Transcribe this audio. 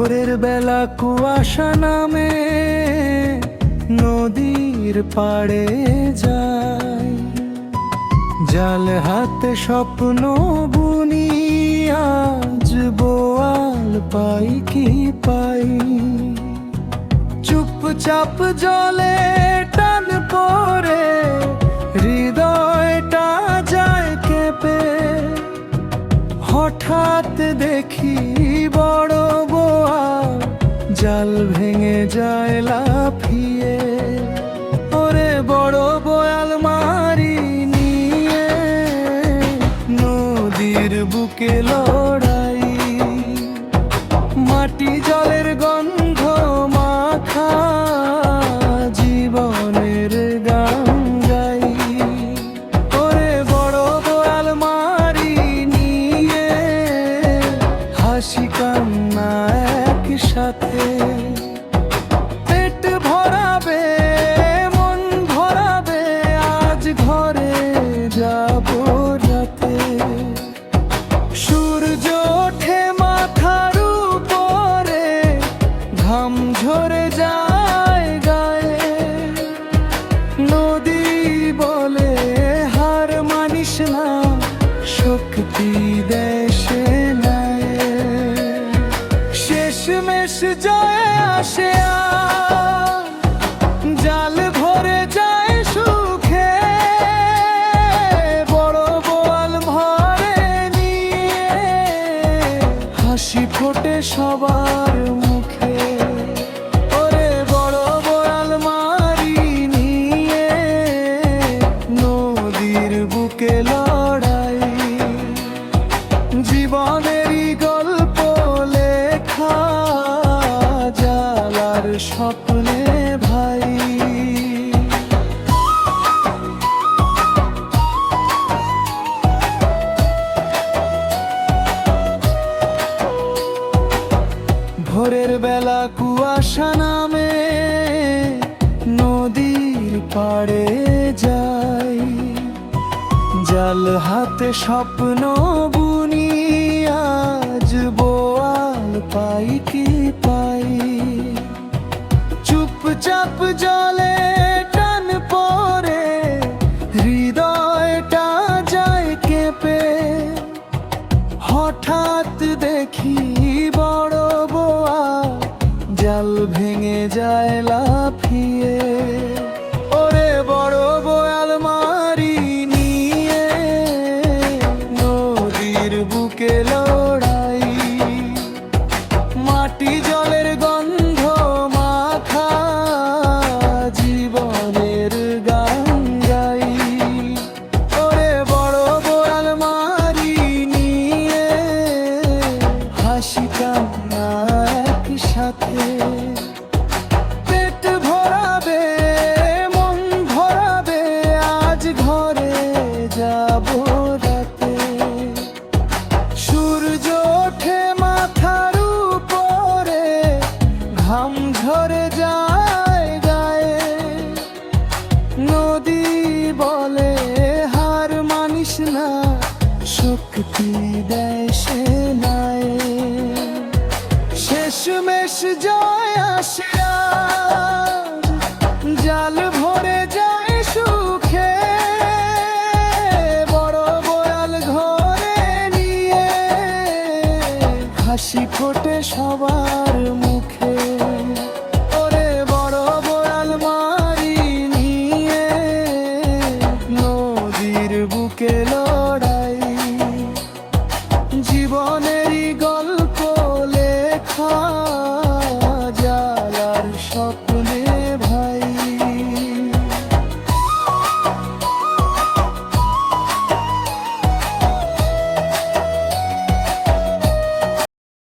ভোরের বেলা কুয়াশা নামে নদীর পাড়ে যায়, জাল হাতে স্বপ্ন বুনি আজ বোয়াল পাই কি পাই। চুপচাপ জলে টান পড়ে হৃদয়টা যায় কেঁপে। হঠাৎ দেখি বড় বোয়াল জাল ভেঙে যায় লাফিয়ে। ওরে বড় বোয়াল মারি নিয়ে নদীর বুকে লড়াই। মাটি জলের গন্ধ মাখা জীবনের গান গাই। ওরে বড় বোয়াল মারি নিয়ে হাসি কান্না একসাথে। পেট ভরাবে মন ভরাবে আজ ঘরে যাব রাতে। সূর্য ওঠে মাথার উপরে ঘাম ঝরে যায় গায়ে। নদী বলে হার মানিস না, শক্তি দেশে নাই। শেষমেশ জয় আসে আর জাল ভরে যায় সুখে। বড় বোয়াল ভরে নিয়ে হাসি ফোটে সবার মুখে। ওরে বড় বোয়াল মারি নিয়ে নদীর বুকে লড়াই। জীবনেরই গল্প লেখা জালার স্বপ্নে ভাই। ভোরের বেলা কুয়াশা নামে নদীর পাড়ে যাই, জাল হাতে স্বপ্ন বুনি আজ বোয়াল পাই কি পাই। চুপচাপ জলে টান পড়ে হৃদয়টা যায় কেঁপে। হঠাৎ দেখি বড় বোয়াল জাল ভেঙে যায় লাফিয়ে। ওরে বড় বোয়াল মারি নিয়ে নদীর বুকে লড়াই। মাটি জলের গন্ধ মাখা জীবনের গান গাই। ওরে বড় বোয়াল মারি নিয়ে হাসি কান্না একসাথে। পেট ভরাবে মন ভরাবে আজ ঘরে যাব রাতে। সূর্য ওঠে মাথার উপরে ঘাম ঝরে যায় গায়ে। নদী বলে হার মানিস না, শক্তি দেশে নাই। শেষমেশ জয় আসে আজ জাল ভরে যায় সুখে। বড় বোয়াল ঘরে নিয়ে হাসি ফোটে সবার